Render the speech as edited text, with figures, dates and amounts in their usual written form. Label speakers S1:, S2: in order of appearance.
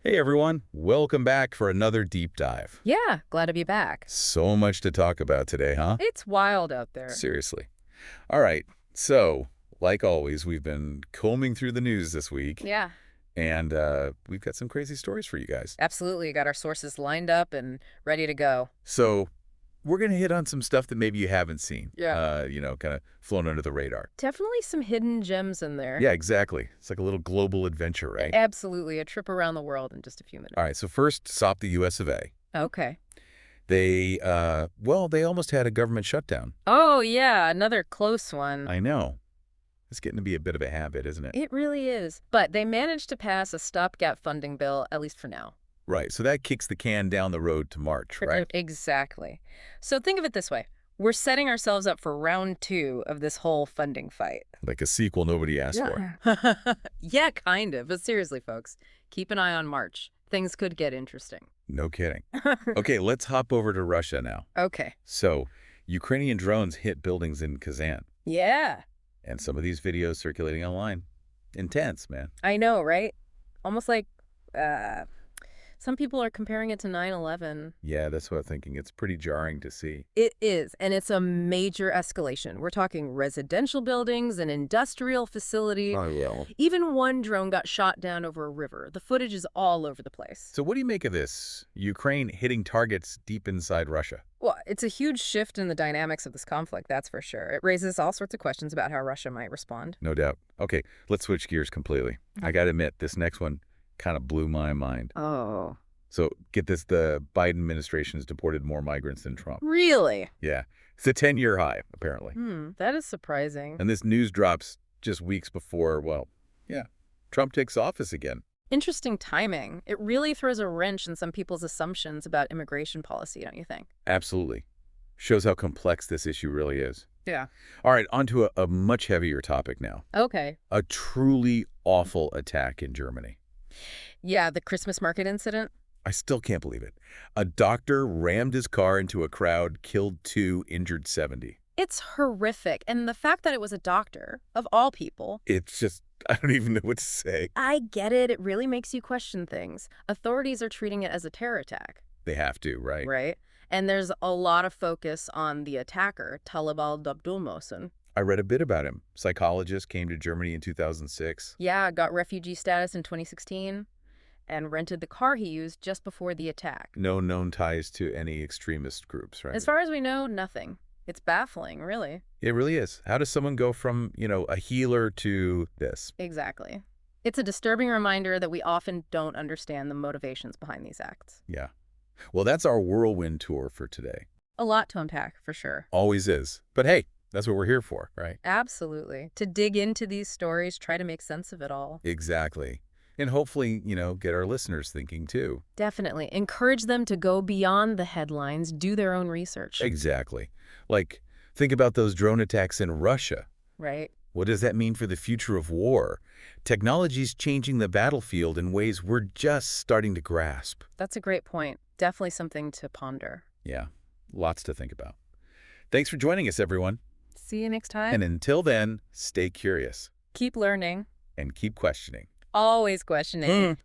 S1: Hey everyone, welcome back for another deep dive.
S2: Yeah, glad to be back.
S1: So much to talk about today, huh?
S2: It's wild out there.
S1: Seriously. All right, so like always, we've been combing through the news this week,
S2: Yeah,
S1: and we've got some crazy stories for you guys.
S2: absolutely. Got our sources lined up and ready to go.
S1: So we're going to hit on some stuff that maybe you haven't seen,
S2: Yeah.
S1: kind of flown under the radar.
S2: Definitely some hidden gems in there.
S1: Yeah, exactly. It's like a little global adventure, right?
S2: Absolutely. A trip around the world in just a few minutes.
S1: All right, so first, stop the US of A.
S2: Okay.
S1: They almost had a government shutdown.
S2: Oh, yeah, another close one.
S1: I know. It's getting to be a bit of a habit, isn't it?
S2: It really is. But they managed to pass a stopgap funding bill, at least for now.
S1: Right, so that kicks the can down the road to March, right?
S2: Exactly. So think of it this way. We're setting ourselves up for round 2 of this whole funding fight.
S1: Like a sequel nobody asked for.
S2: Yeah, kind of. But seriously, folks, keep an eye on March. Things could get interesting.
S1: No kidding. Okay, let's hop over to Russia now.
S2: Okay.
S1: So, Ukrainian drones hit buildings in Kazan,
S2: Yeah,
S1: and some of these videos circulating online. Intense, man.
S2: I know, right? Almost like some people are comparing it to 9/11.
S1: Yeah, that's what I'm thinking. It's pretty jarring to see.
S2: It is, and it's a major escalation. We're talking residential buildings, an industrial facility.
S1: Oh, yeah.
S2: Even one drone got shot down over a river. The footage is all over the place.
S1: So what do you make of this? Ukraine hitting targets deep inside Russia.
S2: Well, it's a huge shift in the dynamics of this conflict, that's for sure. It raises all sorts of questions about how Russia might respond.
S1: No doubt. Okay, let's switch gears completely. I gotta admit, this next one kind of blew my mind.
S2: Oh.
S1: So get this, the Biden administration has deported more migrants than Trump.
S2: Really?
S1: Yeah, it's a 10-year high, apparently.
S2: That is surprising.
S1: And this news drops just weeks before, well, yeah, Trump takes office again.
S2: Interesting timing. It really throws a wrench in some people's assumptions about immigration policy, don't you think?
S1: Absolutely. Shows how complex this issue really is.
S2: Yeah.
S1: All right, on to a much heavier topic now.
S2: Okay.
S1: A truly awful attack in Germany.
S2: Yeah, the Christmas market incident?
S1: I still can't believe it. A doctor rammed his car into a crowd, killed 2, injured 70.
S2: It's horrific. And the fact that it was a doctor, of all people.
S1: It's just, I don't even know what to say.
S2: I get it. It really makes you question things. Authorities are treating it as a terror attack.
S1: They have to, right?
S2: Right? And there's a lot of focus on the attacker, Taleb al-Abdulmohsen.
S1: I read a bit about him. Psychologist, came to Germany in 2006.
S2: Yeah, got refugee status in 2016 and rented the car he used just before the attack.
S1: No known ties to any extremist groups, right?
S2: As far as we know, nothing. It's baffling, really.
S1: It really is. How does someone go from, a healer to this?
S2: Exactly. It's a disturbing reminder that we often don't understand the motivations behind these acts.
S1: Yeah. Well, that's our whirlwind tour for today.
S2: A lot to unpack, for sure.
S1: Always is. But hey, that's what we're here for, right?
S2: Absolutely. To dig into these stories, try to make sense of it all.
S1: Exactly. And hopefully, get our listeners thinking too.
S2: Definitely. Encourage them to go beyond the headlines, do their own research.
S1: Exactly. Like, think about those drone attacks in Russia.
S2: Right?
S1: What does that mean for the future of war? Technology's changing the battlefield in ways we're just starting to grasp.
S2: That's a great point. Definitely something to ponder.
S1: Yeah, lots to think about. Thanks for joining us, everyone.
S2: See you next time.
S1: And until then, stay curious
S2: Keep learning.
S1: and keep questioning.
S2: Always questioning.